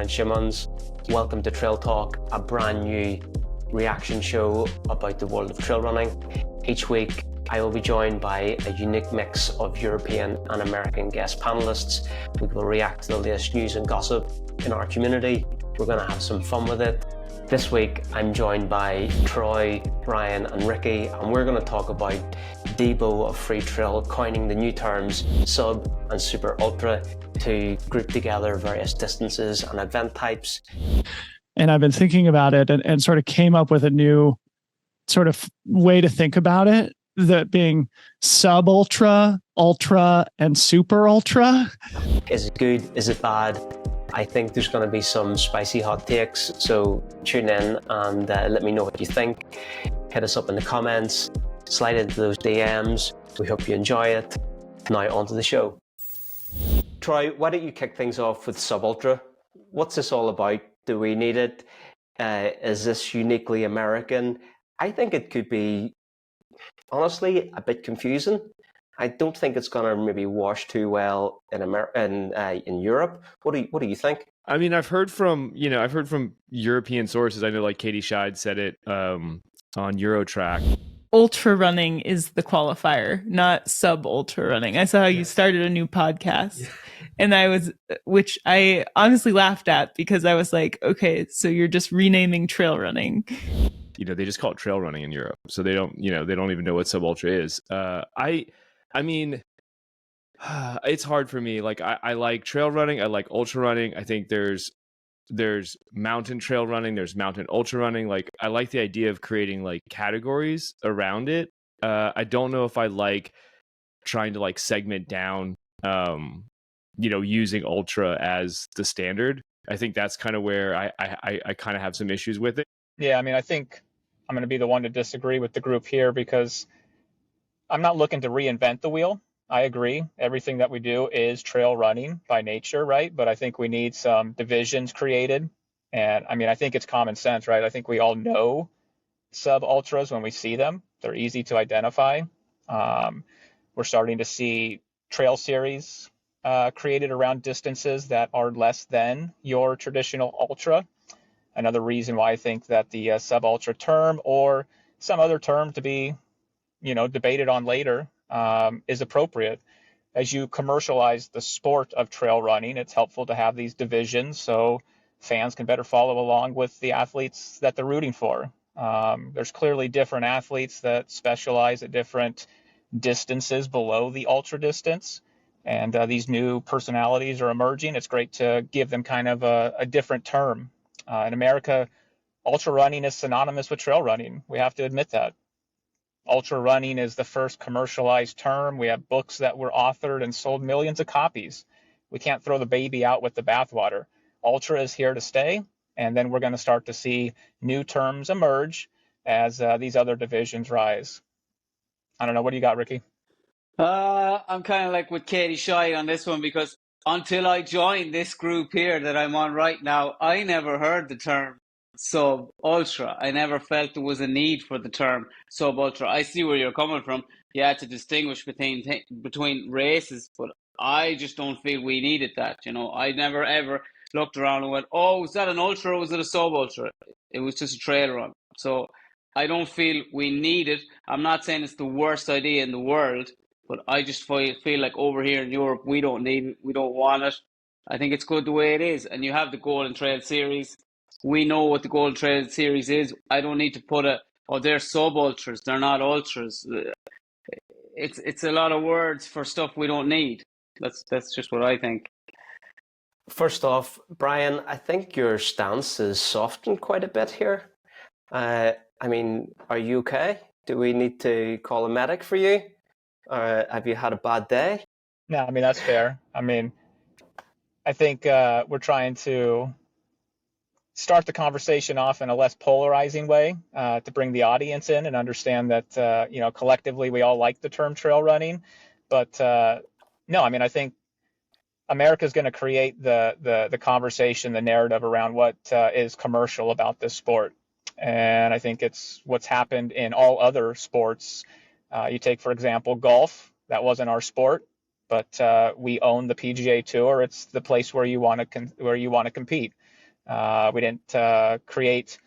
Brian Shimmons. Welcome to Trail Talk, a brand new reaction show about the world of trail running. Each week, I will be joined by a unique mix of European and American guest panelists. We will react to the latest news and gossip in our community. We're going to have some fun with it. This week, I'm joined by Troy, Brian, and Ricky, and we're going to talk about Debo of free trail, coining the new terms sub and super ultra to group together various distances and event types. And I've been thinking about it and sort of came up with a new sort of way to think about it, that being sub ultra, ultra, and super ultra. Is it good? Is it bad? I think there's going to be some spicy hot takes, so tune in and let me know what you think. Hit us up in the comments, slide into those DMs. We hope you enjoy it. Now on to the show. Troy, why don't you kick things off with Sub Ultra? What's this all about? Do we need it? Is this uniquely American? I think it could be, honestly, a bit confusing. I don't think it's going to maybe wash too well in Europe. What do you think? I mean, I've heard from European sources. I know, like Katie Scheid said it on Eurotrack. Ultra running is the qualifier, not sub ultra running. I saw how you started a new podcast, and which I honestly laughed at, because I was like, okay, so you're just renaming trail running. They just call it trail running in Europe, so they don't even know what sub ultra is. I mean, it's hard for me. Like, I like trail running. I like ultra running. I think there's mountain trail running. There's mountain ultra running. Like, I like the idea of creating like categories around it. I don't know if I like trying to like segment down, using ultra as the standard. I think that's kind of where I kind of have some issues with it. Yeah, I mean, I think I'm going to be the one to disagree with the group here, because I'm not looking to reinvent the wheel. I agree. Everything that we do is trail running by nature, right? But I think we need some divisions created. And I mean, I think it's common sense, right? I think we all know sub ultras when we see them. They're easy to identify. We're starting to see trail series created around distances that are less than your traditional ultra. Another reason why I think that the sub ultra term, or some other term to be debated on later, is appropriate. As you commercialize the sport of trail running, it's helpful to have these divisions so fans can better follow along with the athletes that they're rooting for. There's clearly different athletes that specialize at different distances below the ultra distance, and these new personalities are emerging. It's great to give them kind of a different term. In America, ultra running is synonymous with trail running. We have to admit that. Ultra running is the first commercialized term. We have books that were authored and sold millions of copies. We can't throw the baby out with the bathwater. Ultra is here to stay, and then we're going to start to see new terms emerge as these other divisions rise. I don't know. What do you got, Ricky? I'm kind of like with Katie Scheid on this one, because until I joined this group here that I'm on right now, I never heard the term sub ultra. I never felt there was a need for the term sub ultra. I see where you're coming from. You had to distinguish between races, but I just don't feel we needed that. I never ever looked around and went, oh, was that an ultra or was it a sub ultra? It was just a trail run. So I don't feel we need it. I'm not saying it's the worst idea in the world, but I just feel like over here in Europe, we don't need it. We don't want it. I think it's good the way it is. And you have the Golden Trail Series. We know what the Golden Trail Series is. I don't need to put they're sub-ultras. They're not ultras. It's a lot of words for stuff we don't need. That's just what I think. First off, Brian, I think your stance is softened quite a bit here. I mean, are you okay? Do we need to call a medic for you? Have you had a bad day? No, I mean, that's fair. I mean, I think we're trying to start the conversation off in a less polarizing way to bring the audience in and understand that, collectively we all like the term trail running. But no, I mean, I think America's going to create the conversation, the narrative around what is commercial about this sport. And I think it's what's happened in all other sports. You take, for example, golf. That wasn't our sport, but we own the PGA Tour. It's the place where you want to compete. We didn't create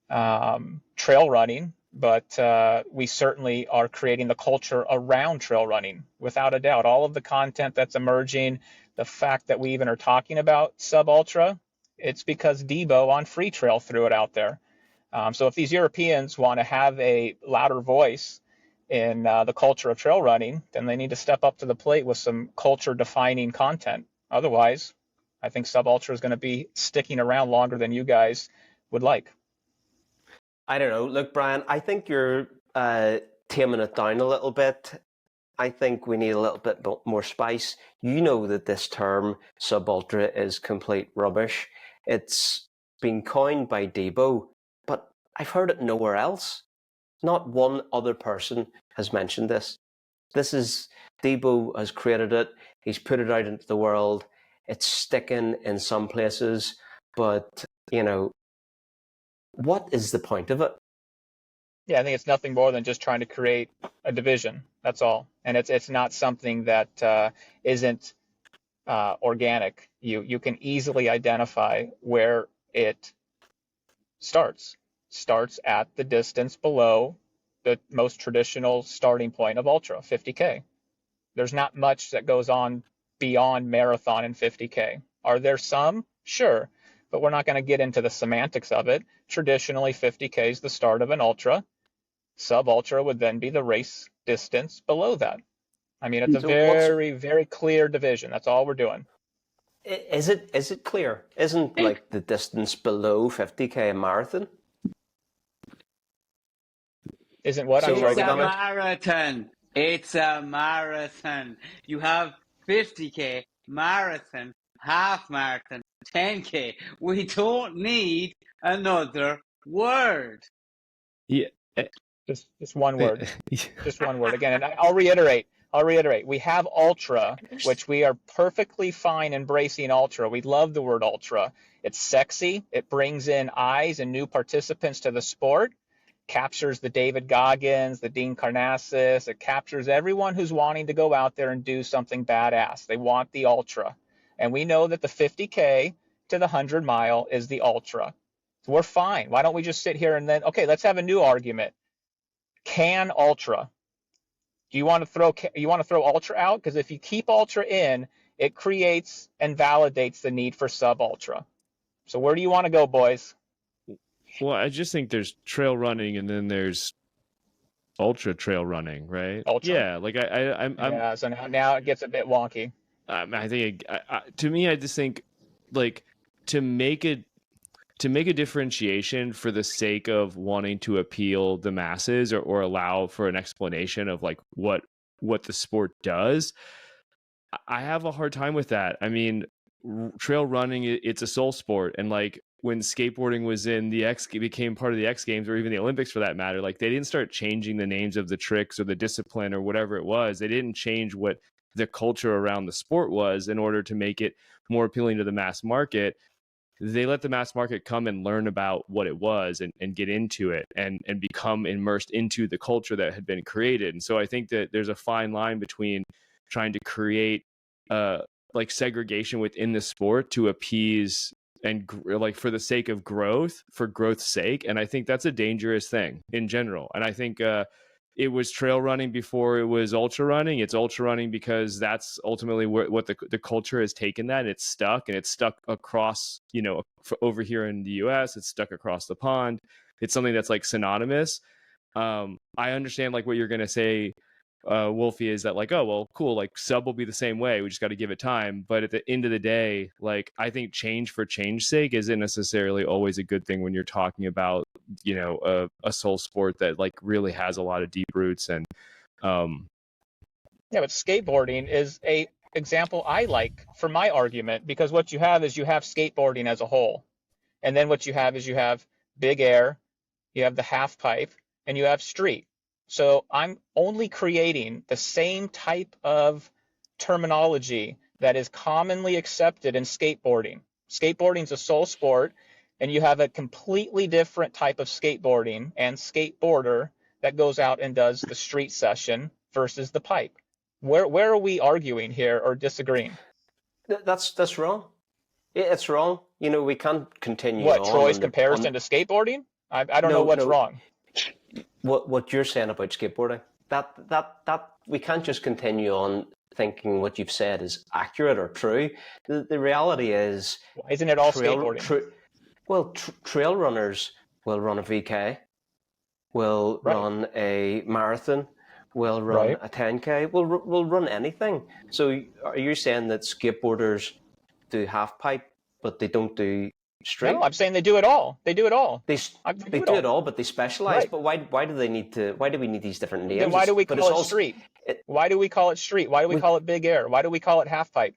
trail running, but we certainly are creating the culture around trail running, without a doubt. All of the content that's emerging, the fact that we even are talking about sub ultra, it's because Debo on Free Trail threw it out there. So if these Europeans want to have a louder voice in the culture of trail running, then they need to step up to the plate with some culture defining content. Otherwise, I think sub ultra is going to be sticking around longer than you guys would like. I don't know. Look, Brian, I think you're taming it down a little bit. I think we need a little bit more spice. You know that this term sub-ultra is complete rubbish. It's been coined by Debo, but I've heard it nowhere else. Not one other person has mentioned this. This is, Debo has created it. He's put it out into the world. It's sticking in some places, but, you know, what is the point of it? Yeah, I think it's nothing more than just trying to create a division. That's all, and it's not something that isn't organic. You can easily identify where it starts. Starts at the distance below the most traditional starting point of ultra, 50K. There's not much that goes on beyond marathon and 50K. Are there some? Sure, but we're not going to get into the semantics of it. Traditionally, 50K is the start of an ultra. Sub-ultra would then be the race distance below that. I mean, it's a very, very clear division. That's all we're doing. Is it clear? Isn't like the distance below 50K a marathon? Isn't what? So I'm sorry. It's a marathon. It's a marathon. You have 50K, marathon, half marathon, 10K. We don't need another word. Yeah. Just one word. Just one word. Again, and I'll reiterate. We have ultra, which we are perfectly fine embracing ultra. We love the word ultra. It's sexy. It brings in eyes and new participants to the sport. Captures the David Goggins, the Dean Karnassus. It captures everyone who's wanting to go out there and do something badass. They want the ultra. And we know that the 50K to the 100-mile is the ultra. So we're fine. Why don't we just sit here and then, okay, let's have a new argument. Can ultra? Do you want to throw ultra out? Because if you keep ultra in, it creates and validates the need for sub ultra. So where do you want to go, boys? Well, I just think there's trail running and then there's ultra trail running, right? Ultra. Yeah, like I'm yeah. So now it gets a bit wonky. I think to me, I just think like to make a differentiation for the sake of wanting to appeal the masses or allow for an explanation of like what the sport does, I have a hard time with that. I mean, trail running, it's a soul sport, and like when skateboarding was in became part of the X Games or even the Olympics for that matter, like they didn't start changing the names of the tricks or the discipline or whatever it was. They didn't change what the culture around the sport was in order to make it more appealing to the mass market. They let the mass market come and learn about what it was and get into it and become immersed into the culture that had been created. And so I think that there's a fine line between trying to create like segregation within the sport to appease and like for the sake of growth, for growth's sake. And I think that's a dangerous thing in general. And I think it was trail running before it was ultra running. It's ultra running because that's ultimately what the culture has taken that, and it's stuck across, you know, over here in the US, it's stuck across the pond. It's something that's like synonymous. I understand like what you're going to say, Wolfie, is that like, oh, well, cool, like sub will be the same way. We just got to give it time. But at the end of the day, like I think change for change's sake isn't necessarily always a good thing when you're talking about, you know, a soul sport that like really has a lot of deep roots. And yeah, but skateboarding is a example I like for my argument, because what you have is you have skateboarding as a whole, and then what you have is you have big air, you have the half pipe, and you have street. So I'm only creating the same type of terminology that is commonly accepted in skateboarding. Skateboarding is a soul sport, and you have a completely different type of skateboarding and skateboarder that goes out and does the street session versus the pipe. Where are we arguing here or disagreeing? That's wrong. It's wrong. We can't continue What, on. Troy's comparison to skateboarding? I don't know what's wrong. What you're saying about skateboarding, that we can't just continue on thinking what you've said is accurate or true. The reality is, isn't it all skateboarding? Trail runners will run a VK, will run a marathon, will run a 10K, will run anything. So are you saying that skateboarders do half pipe, but they don't do street? No, I'm saying they do it all. They do it all. They do it all, but they specialize. Right. But why do they need to? Why do we need these different names? Then why do we call it street? Why do we call it street? Why do we call it big air? Why do we call it half pipe?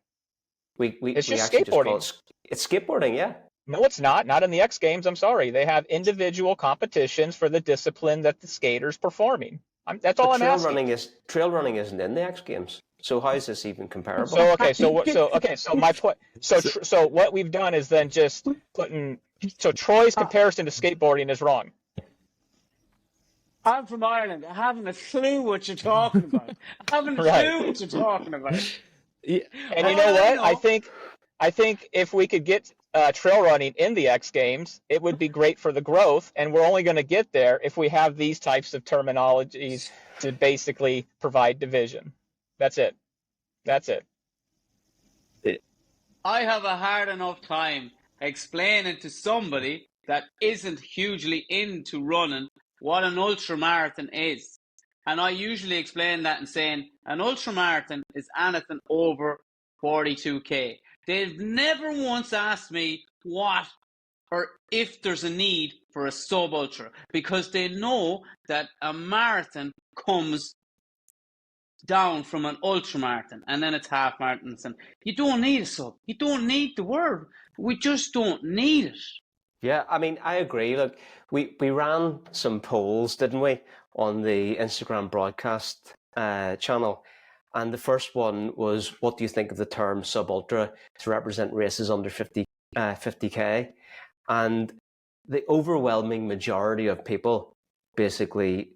It's just skateboarding. It's skateboarding, yeah. No, it's not. Not in the X Games. I'm sorry. They have individual competitions for the discipline that the skater's performing. That's all I'm asking. Trail running isn't in the X Games. So how is this even comparable? So my point. So what we've done is then just putting. So Troy's comparison to skateboarding is wrong. I'm from Ireland. I haven't a clue what you're talking about. I haven't a clue what you're talking about. Yeah. And you know what? I think if we could get trail running in the X Games, it would be great for the growth. And we're only going to get there if we have these types of terminologies to basically provide division. That's it. I have a hard enough time explaining to somebody that isn't hugely into running what an ultramarathon is. And I usually explain that in saying an ultramarathon is anything over 42K. They've never once asked me what or if there's a need for a sub-ultra, because they know that a marathon comes down from an ultramarathon, and then it's half marathons, and you don't need a sub. You don't need the word. We just don't need it. Yeah, I mean, I agree. Look, we ran some polls, didn't we, on the Instagram broadcast channel, and the first one was, what do you think of the term sub-ultra to represent races under 50K? And the overwhelming majority of people basically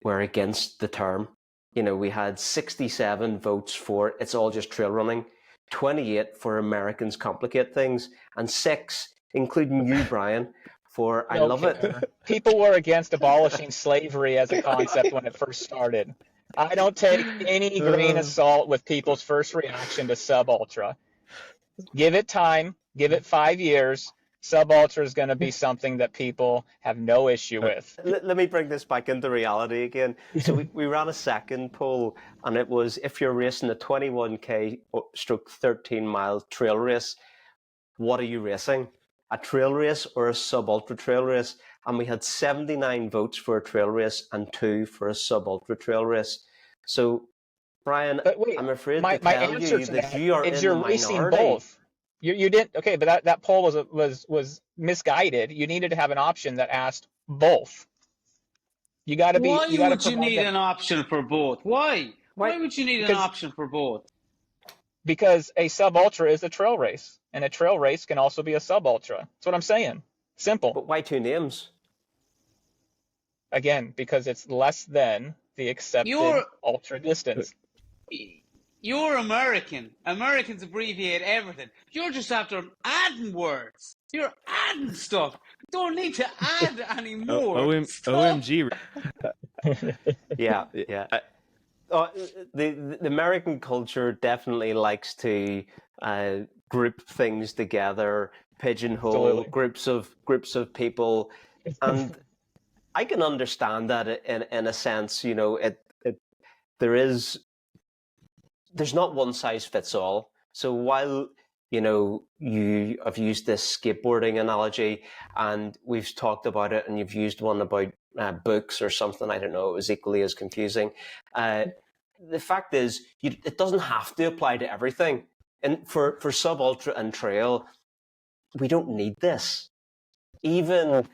were against the term. We had 67 votes for it's all just trail running, 28 for Americans complicate things, and 6, including you, Brian, for I love it. People were against abolishing slavery as a concept when it first started. I don't take any grain of salt with people's first reaction to sub-ultra. Give it time. Give it 5 years. Sub-ultra is going to be something that people have no issue with. Let me bring this back into reality again. So we ran a second poll, and it was, if you're racing a 21K stroke 13-mile trail race, what are you racing? A trail race or a sub-ultra trail race? And we had 79 votes for a trail race and 2 for a sub-ultra trail race. So, Brian, wait, I'm afraid to tell you that you are in the minority. Racing both. You didn't, okay, but that poll was misguided. You needed to have an option that asked both. You got to be. Why would you need an option for both? Why would you need an option for both? Because a sub-ultra is a trail race, and a trail race can also be a sub-ultra. That's what I'm saying. Simple. But why 2 names? Again, because it's less than the accepted ultra distance. You're American. Americans abbreviate everything. You're just after adding words. You're adding stuff. You don't need to add any more. OMG. Yeah. The American culture definitely likes to group things together, pigeonhole groups of people, and I can understand that in a sense. There's not one size fits all. So while you have used this skateboarding analogy, and we've talked about it, and you've used one about books or something, I don't know, it was equally as confusing. The fact is, it doesn't have to apply to everything. And for sub-ultra and trail, we don't need this. Even,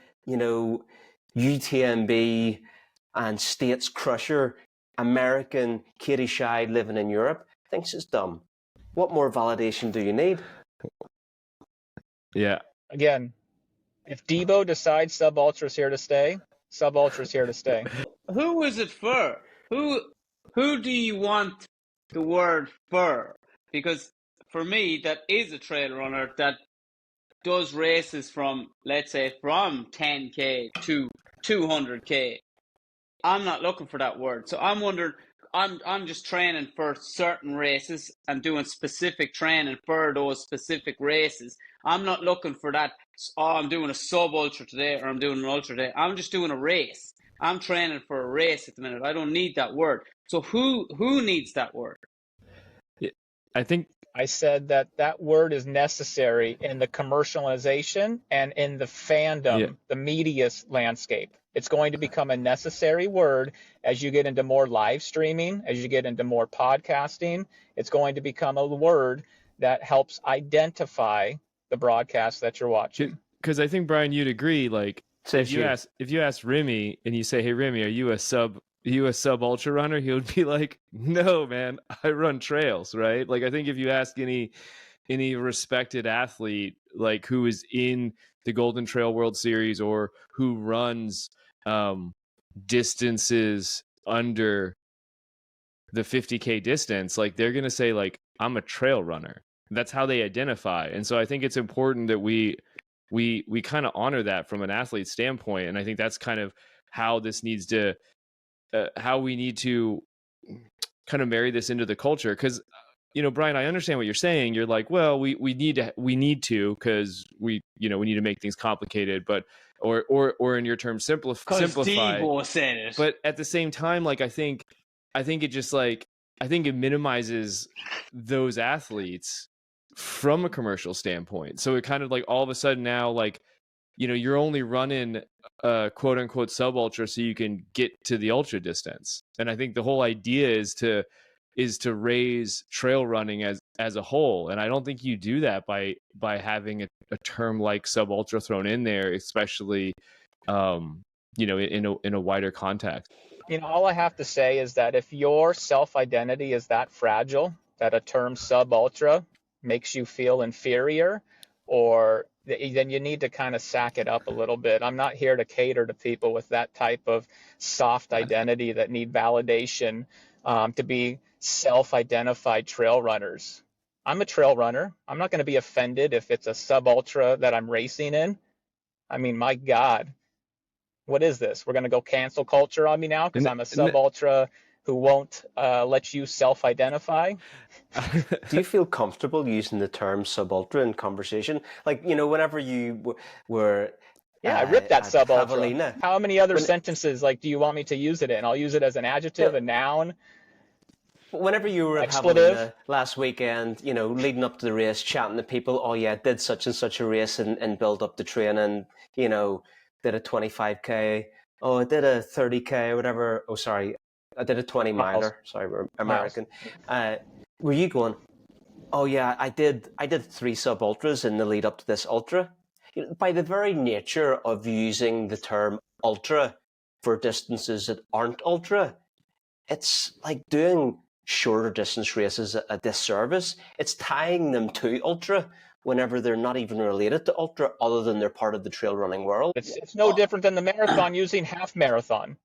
UTMB and States Crusher, American Katie Scheid living in Europe, thinks it's dumb. What more validation do you need? Yeah. Again, if Debo decides sub-ultra's here to stay, sub-ultra's here to stay. Who is it for? Who do you want the word for? Because for me, that is a trail runner that does races from, let's say, from 10K to 200K, I'm not looking for that word. So I'm wondering, I'm just training for certain races and doing specific training for those specific races. I'm not looking for that, oh, I'm doing a sub-ultra today or I'm doing an ultra today. I'm just doing a race. I'm training for a race at the minute. I don't need that word. So who needs that word? I think I said that word is necessary in the commercialization and in the fandom, the media landscape. It's going to become a necessary word as you get into more live streaming, as you get into more podcasting. It's going to become a word that helps identify the broadcast that you're watching. Because I think, Brian, you'd agree, like, if you ask Remy and you say, hey, Remy, are you a sub ultra runner? He would be like, no, man, I run trails, right? Like, I think if you ask any respected athlete, like, who is in the Golden Trail World Series or who runs distances under the 50K distance, like, they're going to say, like, I'm a trail runner. That's how they identify. And so I think it's important that we kind of honor that from an athlete standpoint. And I think that's kind of how this needs to, how we need to kind of marry this into the culture. Because, you know, Brian, I understand what you're saying. You're like, well, we need to because we need to make things complicated, but or in your term, simplify. Debo said it. But at the same time, like, I think it just, like, I think it minimizes those athletes from a commercial standpoint. So it kind of, like, all of a sudden now, like, you know, you're only running quote unquote sub ultra so you can get to the ultra distance. And I think the whole idea is to raise trail running as a whole. And I don't think you do that by having a term like sub ultra thrown in there, especially you know, in a wider context. You know, all I have to say is that if your self-identity is that fragile that a term sub-ultra makes you feel inferior, or then you need to kind of sack it up a little bit. I'm not here to cater to people with that type of soft identity that need validation to be self-identified trail runners. I'm a trail runner. I'm not going to be offended if it's a sub-ultra that I'm racing in. I mean, my God. What is this? We're going to go cancel culture on me now because I'm a sub-ultra who won't let you self-identify? Do you feel comfortable using the term sub-ultra in conversation? Like, you know, whenever you were... Yeah, I ripped that sub-ultra. Javelina. How many other sentences, like, do you want me to use it in? I'll use it as an adjective, a noun. Whenever you were at Javelina last weekend, you know, leading up to the race, chatting to people, oh yeah, did such and such a race and build up the training, you know, did a 25K, oh, I did a 30K or whatever. Oh, sorry, I did a 20 miler. Sorry, we're American. Were you going, oh yeah, I did 3 sub-ultras in the lead up to this ultra? You know, by the very nature of using the term ultra for distances that aren't ultra, it's like doing shorter distance races a disservice. It's tying them to ultra whenever they're not even related to ultra, other than they're part of the trail running world. It's no different than the marathon using half marathon.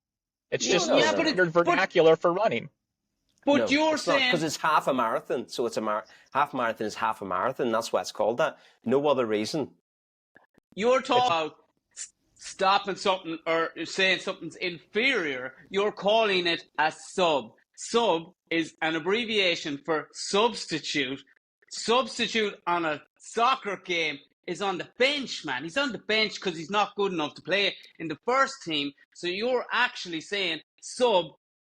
It's just standard vernacular for running. But you're saying... Because it's half a marathon, so it's half marathon is half a marathon, that's why it's called that. No other reason. You're talking about stopping something or saying something's inferior. You're calling it a sub. Sub is an abbreviation for substitute. Substitute on a soccer game is on the bench, man. He's on the bench because he's not good enough to play in the first team. So you're actually saying sub,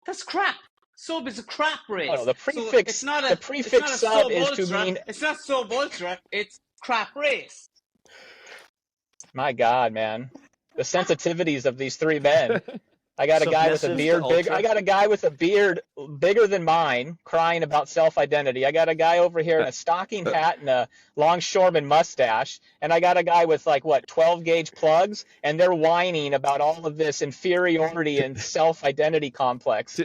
that's crap. Sub is a crap race. Oh, no, the prefix, so the prefix sub is to mean... It's not sub-ultra, it's crap race. My God, man. The sensitivities of these 3 men. I got a guy with a beard I got a guy with a beard bigger than mine crying about self-identity. I got a guy over here in a stocking hat and a longshoreman mustache. And I got a guy with 12 gauge plugs, and they're whining about all of this inferiority and self-identity complex.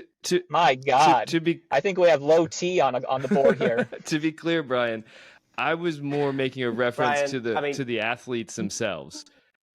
My God. I think we have low T on the board here. To be clear, Brian, I was more making a reference to the athletes themselves.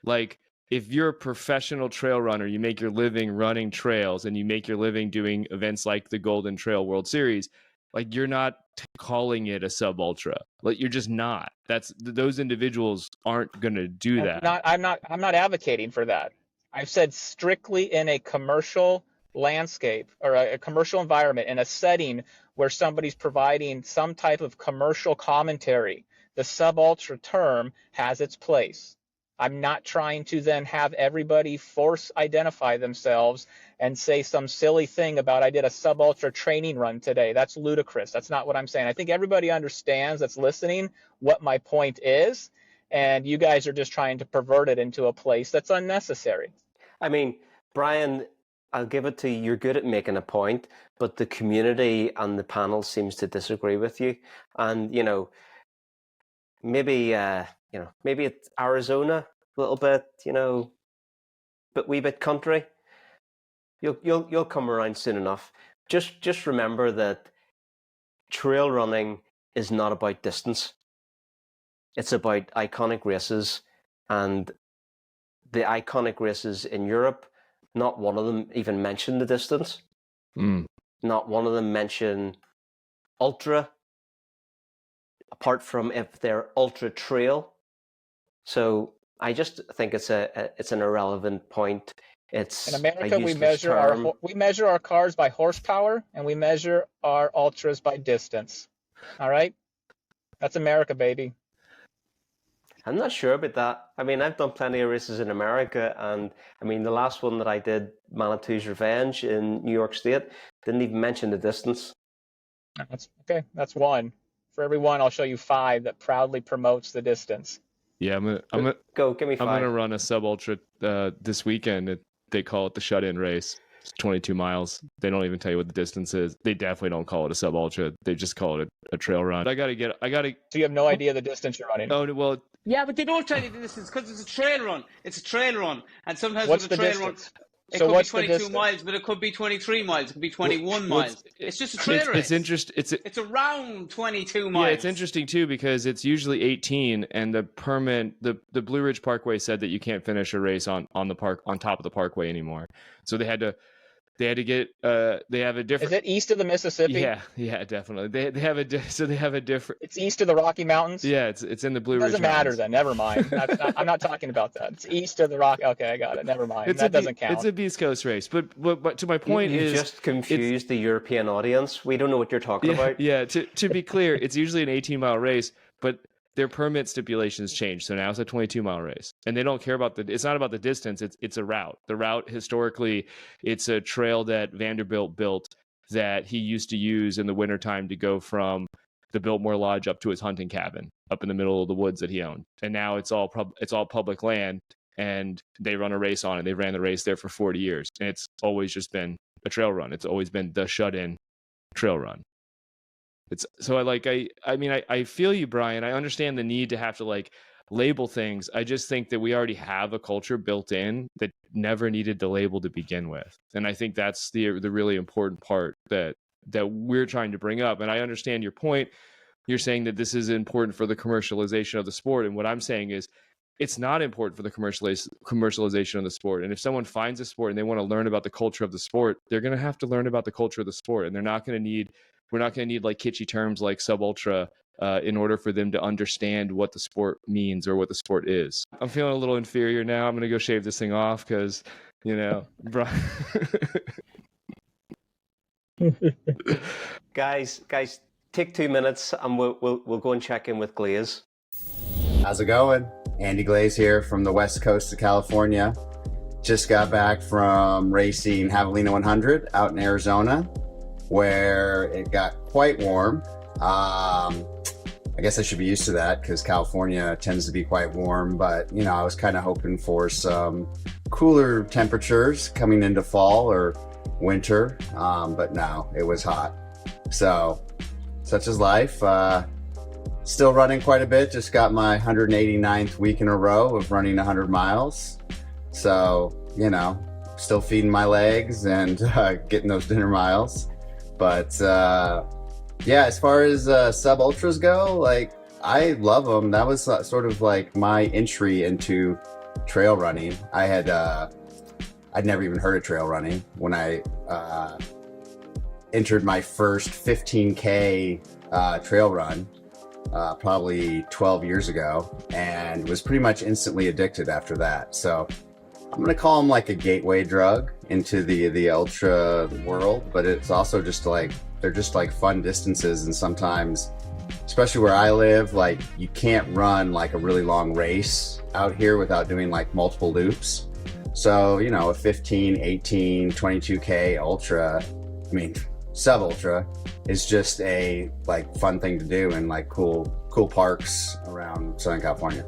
Like, if you're a professional trail runner, you make your living running trails and you make your living doing events like the Golden Trail World Series, like, you're not calling it a sub ultra. Like, you're just not. Those individuals aren't going to do that. I'm not advocating for that. I've said strictly in a commercial landscape or a commercial environment, in a setting where somebody's providing some type of commercial commentary, the sub ultra term has its place. I'm not trying to then have everybody force identify themselves and say some silly thing about I did a sub ultra training run today. That's ludicrous. That's not what I'm saying. I think everybody understands that's listening what my point is, and you guys are just trying to pervert it into a place that's unnecessary. I mean, Brian, I'll give it to you. You're good at making a point, but the community and the panel seems to disagree with you. And, maybe it's Arizona a little bit, but wee bit country. You'll come around soon enough. Just remember that trail running is not about distance. It's about iconic races, and the iconic races in Europe, not one of them even mention the distance. Not one of them mention ultra, apart from if they're ultra trail. So I just think it's an irrelevant point. It's in America, we measure our cars by horsepower, and we measure our ultras by distance. All right, that's America, baby. I'm not sure about that. I mean, I've done plenty of races in America, and I mean, the last one that I did, Manitou's Revenge in New York State, didn't even mention the distance. That's okay. That's one. For every one, I'll show you 5 that proudly promotes the distance. Yeah, I'm gonna go. Give me 5. I'm gonna run a sub ultra this weekend. They call it the shut-in race. It's 22 miles. They don't even tell you what the distance is. They definitely don't call it a sub ultra. They just call it a trail run. I gotta. So you have no idea the distance you're running. Oh well. Yeah, but they don't tell you the distance because it's a trail run. It's a trail run, and sometimes what's with a the trail distance? run, it So could what's be the 22 distance? miles, but it could be 23 miles. It could be 21 miles. It's just a trail race. It's interesting. It's around 22 miles. Yeah, it's interesting too because it's usually 18, and the Blue Ridge Parkway said that you can't finish a race on the park on top of the parkway anymore. So they had to get they have a different. Is it east of the Mississippi? Yeah, definitely. They have a different. It's east of the Rocky Mountains. Yeah, it's in the Blue Ridge. Doesn't matter then. Never mind. I'm not talking about that. It's east of the Rocky. Okay, I got it. Never mind. That doesn't count. It's a Beast Coast race, but to my point you is just confused the European audience. We don't know what you're talking about. Yeah. To be clear, it's usually an 18-mile race, but their permit stipulations change. So now it's a 22-mile race, and they don't care about it's not about the distance. It's a route. The route historically, it's a trail that Vanderbilt built that he used to use in the wintertime to go from the Biltmore Lodge up to his hunting cabin up in the middle of the woods that he owned. And now it's all public land, and they run a race on it. They ran the race there for 40 years, and it's always just been a trail run. It's always been the shut-in trail run. It's so I feel you, Brian. I understand the need to have to label things. I just think that we already have a culture built in that never needed the label to begin with. And I think that's the really important part that we're trying to bring up. And I understand your point. You're saying that this is important for the commercialization of the sport. And what I'm saying is it's not important for the commercialization of the sport. And if someone finds a sport and they want to learn about the culture of the sport, they're going to have to learn about the culture of the sport. And we're not going to need like kitschy terms like sub ultra in order for them to understand what the sport means or what the sport is. I'm feeling a little inferior now. I'm going to go shave this thing off because, Guys, take 2 minutes and we'll go and check in with Glaze. How's it going? Andy Glaze here from the west coast of California. Just got back from racing Javelina 100 out in Arizona, where it got quite warm. I guess I should be used to that because California tends to be quite warm, but I was kind of hoping for some cooler temperatures coming into fall or winter, but no, it was hot. So, such is life. Still running quite a bit, just got my 189th week in a row of running 100 miles. So, still feeding my legs and getting those dinner miles. But as far as sub ultras go, I love them. That was sort of like my entry into trail running. I'd never even heard of trail running when I entered my first 15K trail run probably 12 years ago, and was pretty much instantly addicted after that. So I'm going to call them like a gateway drug into the ultra world, but it's also just like, they're just like fun distances. And sometimes, especially where I live, like you can't run like a really long race out here without doing like multiple loops. So, you know, a 15, 18, 22K ultra, I mean, sub ultra is just a like fun thing to do in like cool parks around Southern California.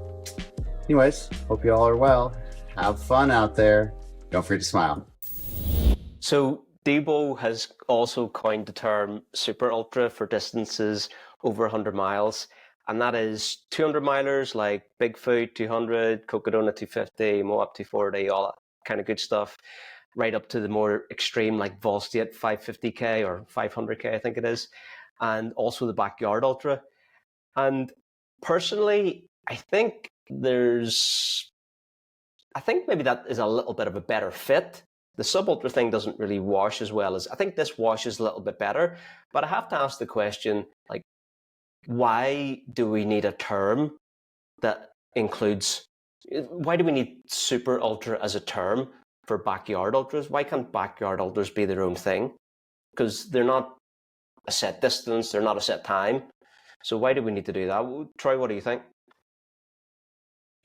Anyways, hope you all are well. Have fun out there. Don't forget to smile. So Debo has also coined the term super ultra for distances over 100 miles. And that is 200 milers like Bigfoot 200, Cocodona 250, Moab 240, all that kind of good stuff, right up to the more extreme like Vol State 550K or 500K, I think it is, and also the backyard ultra. And personally, I think maybe that is a little bit of a better fit. The sub ultra thing doesn't really wash as well as, I think this washes a little bit better. But I have to ask the question, like, why do we need a term that includes, why do we need super ultra as a term for backyard ultras? Why can't backyard ultras be their own thing? Because they're not a set distance, they're not a set time. So why do we need to do that? Troy, what do you think?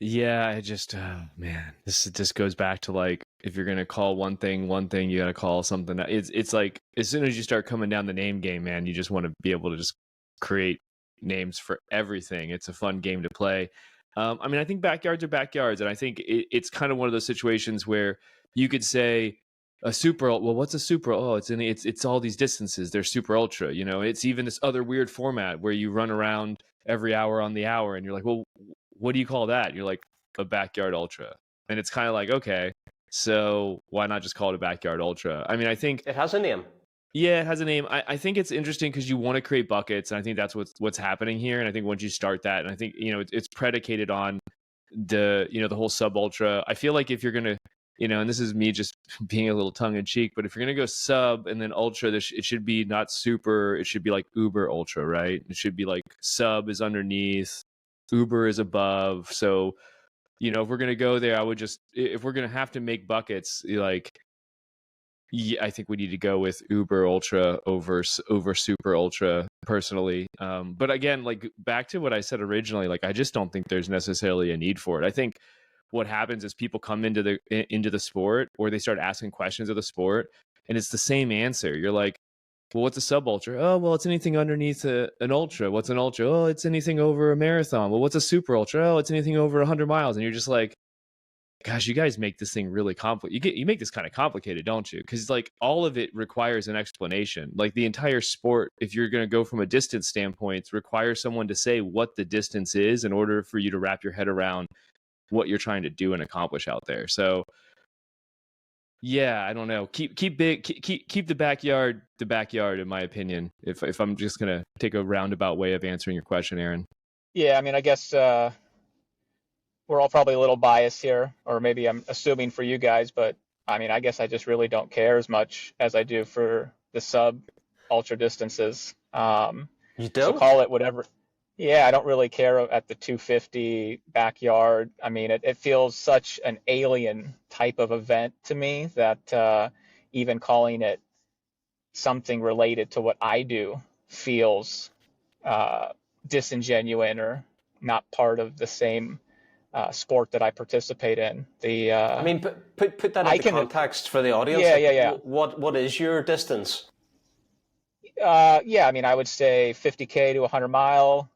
Yeah, I just, man, this just goes back to like, if you're going to call one thing, you got to call something. It's like, as soon as you start coming down the name game, man, you just want to be able to just create names for everything. It's a fun game to play. I mean, I think backyards are backyards. And I think it's kind of one of those situations where you could say a super, well, what's a super? Oh, it's all these distances. They're super ultra, you know, it's even this other weird format where you run around every hour on the hour and you're like, well, what do you call that? You're like, a backyard ultra. And it's kind of like, okay, so why not just call it a backyard ultra? I mean, I think it has a name. Yeah, it has a name. I think it's interesting because you want to create buckets, and I think that's what's happening here. And I think once you start that, and I think, you know, it's predicated on the whole sub ultra. I feel like if you're gonna, you know, and this is me just being a little tongue in cheek, but if you're gonna go sub and then ultra, it should be not super. It should be like uber ultra, right? It should be like sub is underneath, uber is above. So, you know, if we're gonna go there, I would just, if we're gonna have to make buckets, like, yeah, I think we need to go with uber ultra over super ultra personally. But again, like back to what I said originally, like I just don't think there's necessarily a need for it. I think what happens is people come into the sport, or they start asking questions of the sport, and it's the same answer. You're like, well, what's a sub ultra? Oh, well, it's anything underneath an ultra. What's an ultra? Oh, it's anything over a marathon. Well, what's a super ultra? Oh, it's anything over 100 miles. And you're just like, gosh, you guys make this thing really complicated. You make this kind of complicated, don't you? Because like all of it requires an explanation. Like the entire sport, if you're going to go from a distance standpoint, requires someone to say what the distance is in order for you to wrap your head around what you're trying to do and accomplish out there. So yeah, I don't know. Keep the backyard in my opinion. If I'm just going to take a roundabout way of answering your question, Aaron. Yeah, I mean, I guess we're all probably a little biased here, or maybe I'm assuming for you guys, but I mean, I guess I just really don't care as much as I do for the sub ultra distances. You don't? So call it whatever. Yeah, I don't really care at the 250 backyard. I mean, it feels such an alien type of event to me that even calling it something related to what I do feels disingenuous or not part of the same sport that I participate in. I mean, put that into context for the audience. Yeah. What is your distance? Yeah, I mean, I would say 50K to 100 mile.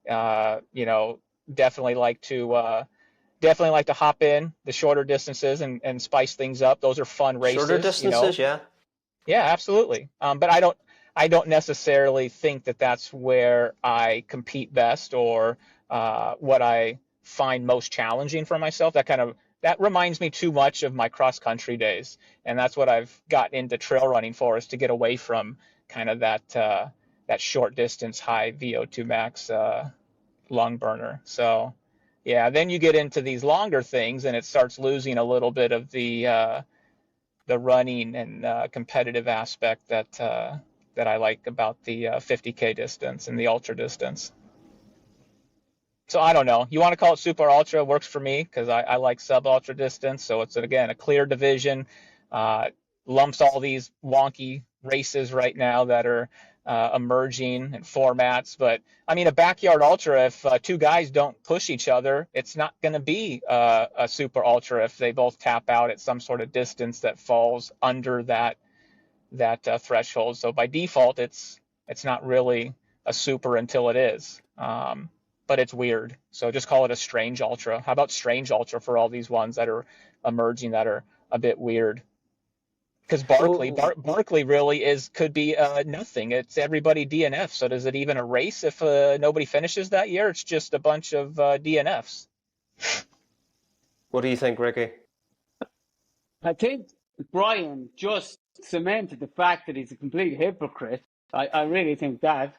You know, definitely like to hop in the shorter distances and spice things up. Those are fun races. Shorter distances, you know? Yeah, absolutely. But I don't necessarily think that that's where I compete best or what I find most challenging for myself. That reminds me too much of my cross country days, and that's what I've gotten into trail running for, is to get away from kind of that short distance high VO2 max lung burner. So yeah, then you get into these longer things and it starts losing a little bit of the running and competitive aspect that that I like about the 50K distance and the ultra distance. So I don't know. You want to call it super ultra? Works for me because I like sub ultra distance. So it's again a clear division. Lumps all these wonky races right now that are emerging in formats. But I mean, a backyard ultra, if two guys don't push each other, it's not going to be a super ultra if they both tap out at some sort of distance that falls under that threshold. So by default, it's not really a super until it is. But it's weird. So just call it a strange ultra. How about strange ultra for all these ones that are emerging that are a bit weird? Because Barkley really could be nothing. It's everybody DNF. So does it even a race if nobody finishes that year? It's just a bunch of DNFs. What do you think, Ricky? I think Brian just cemented the fact that he's a complete hypocrite. I really think that.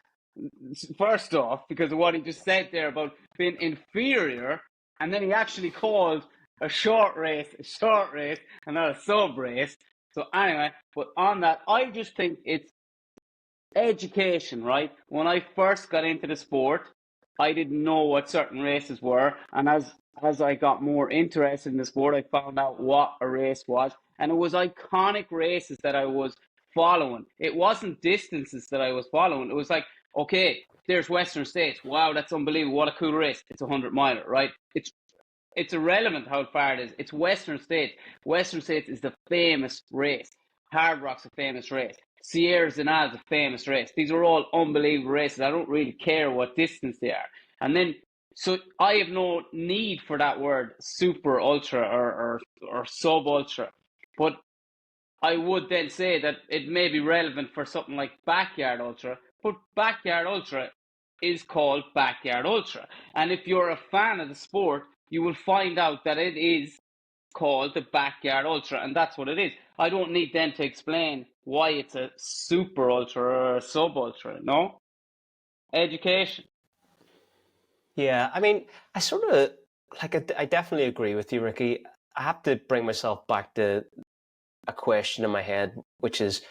First off, because of what he just said there about being inferior, and then he actually called a short race and not a sub race. So anyway, but on that, I just think it's education, right? When I first got into the sport, I didn't know what certain races were, and as I got more interested in the sport, I found out what a race was, and it was iconic races that I was following. It wasn't distances that I was following. It was like, okay, there's Western States. Wow, that's unbelievable. What a cool race. It's a 100-miler, right? It's irrelevant how far it is. It's Western States. Western States is the famous race. Hard Rock's a famous race. Sierra Zinal is a famous race. These are all unbelievable races. I don't really care what distance they are. And then, so I have no need for that word super ultra or sub ultra. But I would then say that it may be relevant for something like backyard ultra, but backyard ultra is called backyard ultra. And if you're a fan of the sport, you will find out that it is called the backyard ultra, and that's what it is. I don't need them to explain why it's a super ultra or a sub ultra. No, education. Yeah, I mean, I sort of I definitely agree with you, Ricky. I have to bring myself back to a question in my head, which is,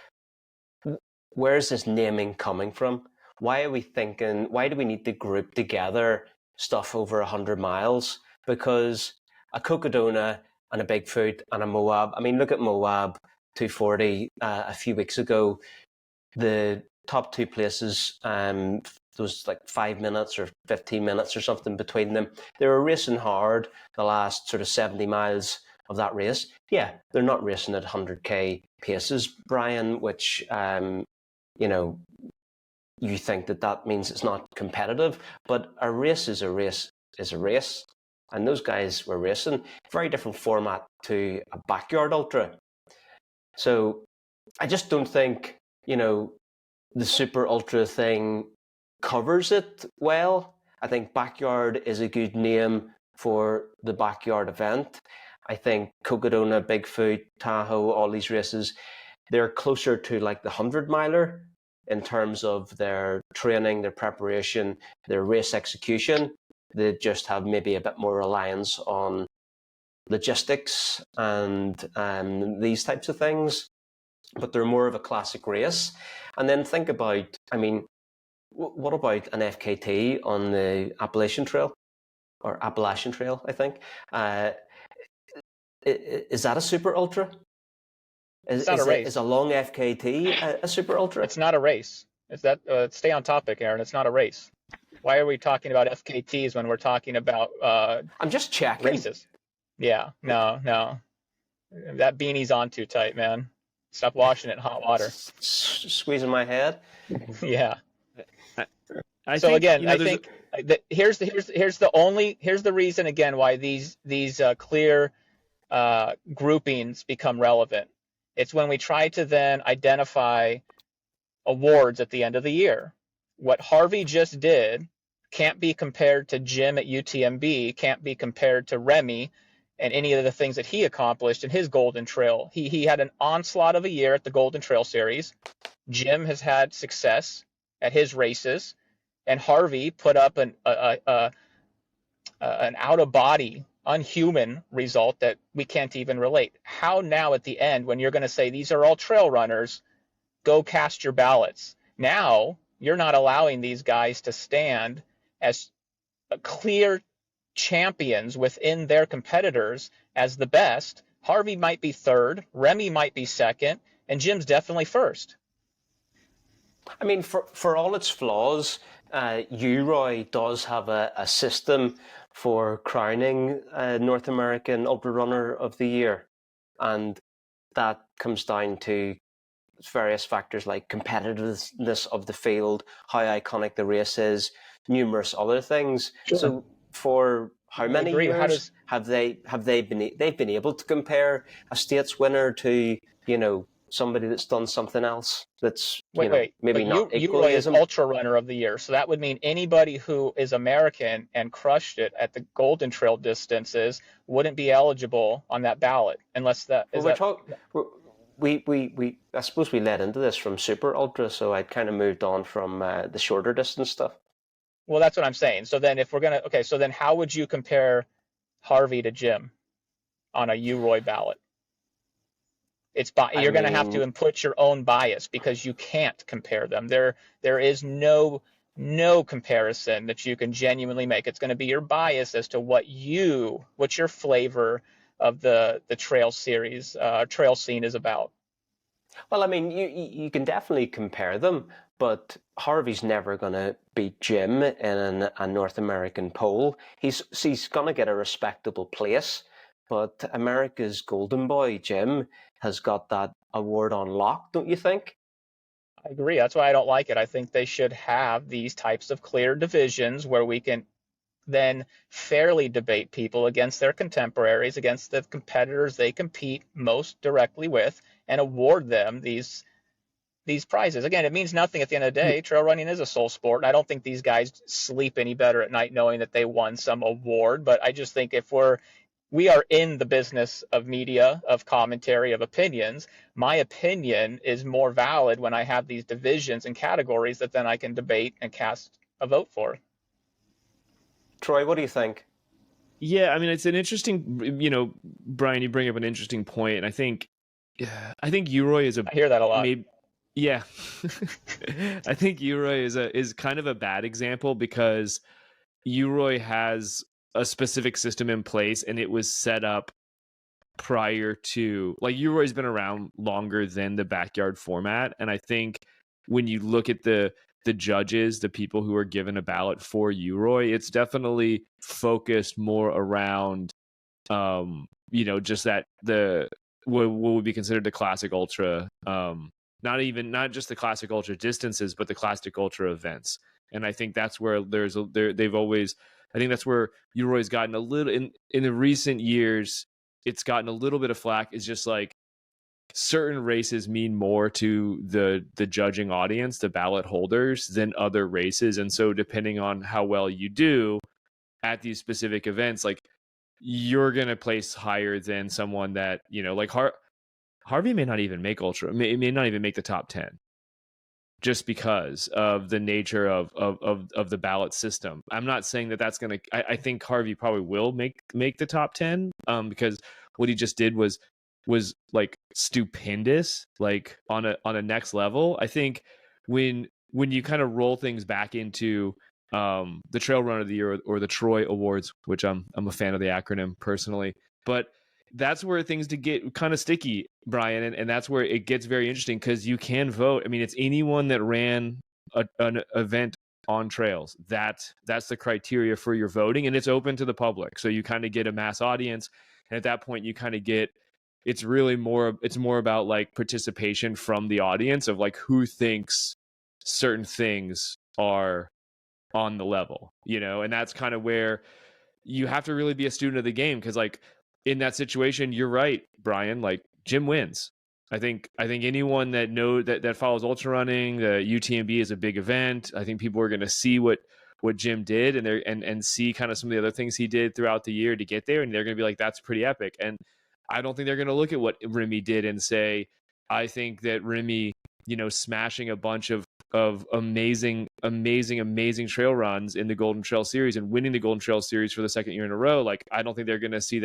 where is this naming coming from? Why do we need to group together stuff over 100 miles? Because a Cocodona and a Bigfoot and a Moab, I mean, look at Moab 240 a few weeks ago. The top two places, there was like 5 minutes or 15 minutes or something between them. They were racing hard the last sort of 70 miles of that race. Yeah, they're not racing at 100k paces, Brian, which, you think that means it's not competitive, but a race is a race is a race. And those guys were racing. Very different format to a backyard ultra. So I just don't think, the super ultra thing covers it well. I think backyard is a good name for the backyard event. I think Cocodona, Bigfoot, Tahoe, all these races, they're closer to like the 100-miler in terms of their training, their preparation, their race execution. They just have maybe a bit more reliance on logistics and these types of things, but they're more of a classic race. And then think about, what about an FKT on the Appalachian Trail, I think? Is that a super ultra? It's not a race. Is a long FKT a super ultra? It's not a race. Stay on topic, Aaron. It's not a race. Why are we talking about FKTs when we're talking about I'm just checking. Races? Yeah, no. That beanie's on too tight, man. Stop washing it in hot water. Squeezing my head. Yeah. I think here's the reason again why these clear groupings become relevant. It's when we try to then identify awards at the end of the year. What Harvey just did can't be compared to Jim at UTMB, can't be compared to Remy and any of the things that he accomplished in his Golden Trail. He had an onslaught of a year at the Golden Trail Series. Jim has had success at his races, and Harvey put up an out-of-body, unhuman result that we can't even relate. How now at the end, when you're going to say these are all trail runners, go cast your ballots. Now you're not allowing these guys to stand as clear champions within their competitors as the best. Harvey might be third, Remy might be second, and Jim's definitely first. I mean, for all its flaws, UROY does have a system for crowning North American Ultra Runner of the Year. And that comes down to various factors like competitiveness of the field, how iconic the race is, numerous other things. Sure. So for how many years have they been able to compare a states winner to, you know, somebody that's done something else that's maybe not equally is Ultra Runner of the Year, so that would mean anybody who is American and crushed it at the Golden Trail distances wouldn't be eligible on that ballot unless that is. We I suppose we led into this from Super Ultra, so I kind of moved on from the shorter distance stuff. Well, that's what I'm saying. So then, if we're gonna so then how would you compare Harvey to Jim on a UROY ballot? You're going to have to input your own bias because you can't compare them. There is no comparison that you can genuinely make. It's going to be your bias as to what's your flavor of the trail series, trail scene is about. Well, I mean, you can definitely compare them, but Harvey's never going to beat Jim in a North American poll. He's going to get a respectable place, but America's golden boy, Jim, has got that award on lock, don't you think? I agree. That's why I don't like it. I think they should have these types of clear divisions where we can then fairly debate people against their contemporaries, against the competitors they compete most directly with, and award them these prizes. Again, it means nothing at the end of the day. Trail running is a soul sport, and I don't think these guys sleep any better at night knowing that they won some award. But I just think if we are in the business of media, of commentary, of opinions, my opinion is more valid when I have these divisions and categories that then I can debate and cast a vote for. Troy, what do you think? Yeah, I mean, it's an interesting, Brian, you bring up an interesting point, and I think UROY is I hear that a lot. Yeah. I think UROY is kind of a bad example because UROY has a specific system in place, and it was set up prior to, like, UROY's been around longer than the backyard format, and I think when you look at the judges, the people who are given a ballot for UROY, it's definitely focused more around just that what would be considered the classic ultra, not just the classic ultra distances, but the classic ultra events. And I think that's where I think that's where UROY's gotten a little in the recent years. It's gotten a little bit of flack. It's just like certain races mean more to the judging audience, the ballot holders, than other races. And so depending on how well you do at these specific events, like you're going to place higher than someone that, like Harvey may not even make ultra, may not even make the top 10. Just because of the nature of the ballot system. I'm not saying that that's going to, I think Harvey probably will make the top 10 because what he just did was like stupendous, like on a next level. I think when you kind of roll things back into the Trail Runner of the Year or the Troy Awards, which I'm a fan of the acronym personally, but that's where things get kind of sticky, Brian, and that's where it gets very interesting because you can vote. I mean, it's anyone that ran an event on trails. That's the criteria for your voting, and it's open to the public. So you kind of get a mass audience, and at that point, you kind of get it's more about like participation from the audience of like who thinks certain things are on the level, and that's kind of where you have to really be a student of the game because like. In that situation, you're right, Brian. Like Jim wins. I think anyone that follows ultra running, the UTMB is a big event. I think people are going to see what Jim did and see kind of some of the other things he did throughout the year to get there, and they're going to be like, that's pretty epic. And I don't think they're going to look at what Remy did and say, I think that Remy, smashing a bunch of amazing trail runs in the Golden Trail Series and winning the Golden Trail Series for the second year in a row. Like, I don't think they're going to see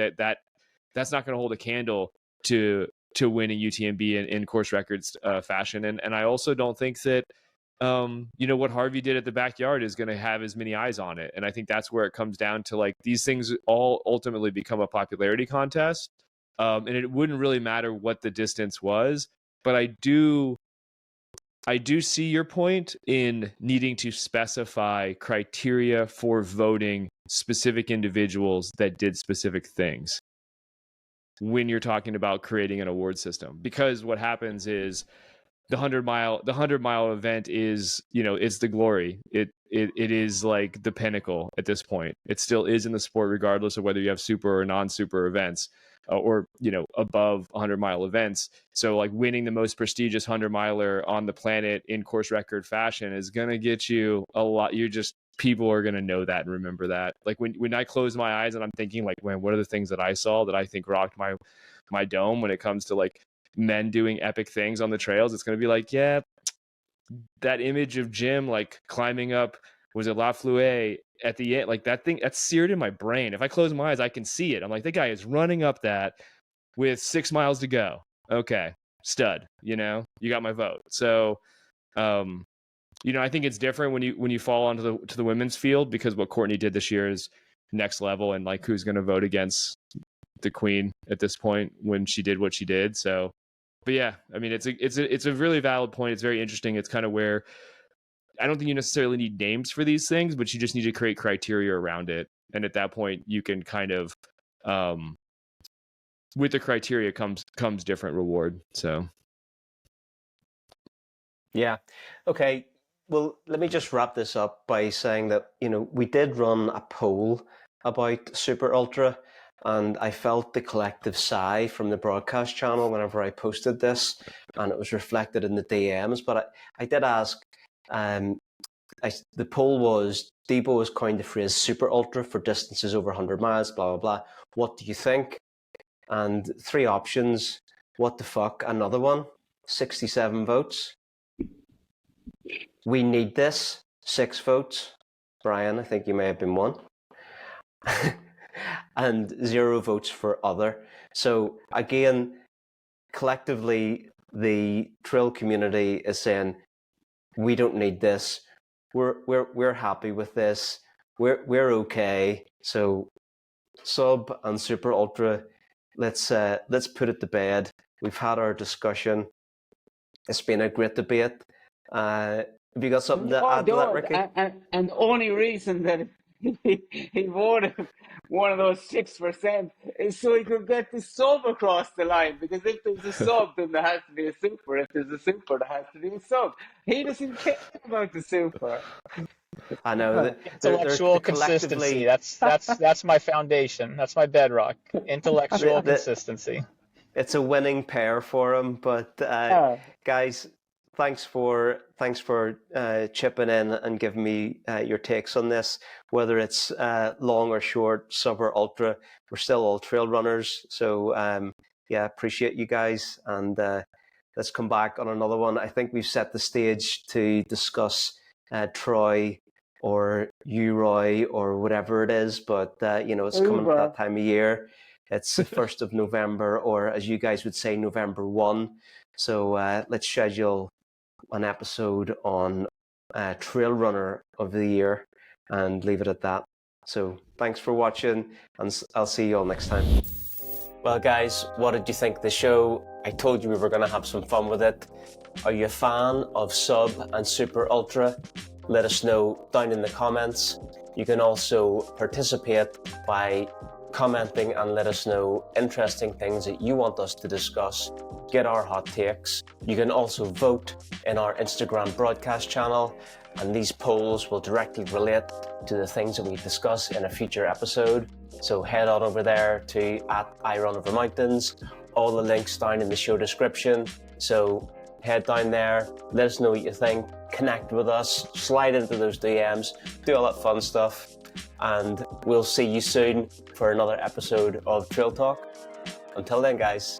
that's not going to hold a candle to winning UTMB in course records fashion. And I also don't think that, what Harvey did at the backyard is going to have as many eyes on it. And I think that's where it comes down to, like, these things all ultimately become a popularity contest. And it wouldn't really matter what the distance was, but I do see your point in needing to specify criteria for voting specific individuals that did specific things when you're talking about creating an award system. Because what happens is the 100-mile event is, it's the glory. It is like the pinnacle at this point. It still is in the sport, regardless of whether you have super or non-super events, or above 100-mile events. So, like, winning the most prestigious 100-miler on the planet in course record fashion is gonna get you a lot. People are gonna know that and remember that. Like, when I close my eyes and I'm thinking, like, man, what are the things that I saw that I think rocked my dome when it comes to, like, men doing epic things on the trails? It's gonna be like, yeah, that image of Jim, like, climbing up, was it La Flue at the end, like, that thing that's seared in my brain. If I close my eyes, I can see it. I'm like, the guy is running up that with 6 miles to go. Okay, stud. You got my vote. So, I think it's different when you fall onto the women's field, because what Courtney did this year is next level, and, like, who's going to vote against the queen at this point when she did what she did. So, but yeah, I mean, it's a really valid point. It's very interesting. It's kind of where I don't think you necessarily need names for these things, but you just need to create criteria around it. And at that point, you can kind of, with the criteria comes different reward. So, Yeah. Okay. Well, let me just wrap this up by saying that, we did run a poll about Super Ultra, and I felt the collective sigh from the broadcast channel whenever I posted this, and it was reflected in the DMs. But I did ask, the poll was, Debo has coined the phrase Super Ultra for distances over 100 miles, blah, blah, blah. What do you think? And 3 options. What the fuck? Another one. 67 votes. We need this. 6 votes. Brian, I think you may have been one. And 0 votes for other. So again, collectively, the trail community is saying, we don't need this. We're happy with this. We're okay. So sub and Super Ultra, let's put it to bed. We've had our discussion. It's been a great debate. Have you got something to add to that, Ricki? And the only reason that he voted one of those 6% is so he could get the sub across the line. Because if there's a sub, then there has to be a super. If there's a super, there has to be a sub. He doesn't care about the super. I know. Intellectual consistency. That's my foundation. That's my bedrock. Intellectual consistency. It's a winning pair for him. But guys, thanks for chipping in and giving me your takes on this. Whether it's long or short, sub or ultra, we're still all trail runners. So appreciate you guys, and let's come back on another one. I think we've set the stage to discuss Troy or Roy or whatever it is, but it's coming at that time of year. It's the 1st of November, or as you guys would say, November 1. So let's schedule an episode on Trail Runner of the Year and leave it at that. So thanks for watching, and I'll see you all next time. Well, guys, what did you think of the show? I told you we were going to have some fun with it. Are you a fan of Sub and Super Ultra? Let us know down in the comments. You can also participate by commenting and let us know interesting things that you want us to discuss. Get our hot takes. You can also vote in our Instagram broadcast channel, and these polls will directly relate to the things that we discuss in a future episode. So head on over there to @IRunOverMountains. All the links down in the show description. So head down there, let us know what you think, connect with us, slide into those DMs, do all that fun stuff, and we'll see you soon for another episode of Trail Talk. Until then, guys,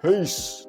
peace.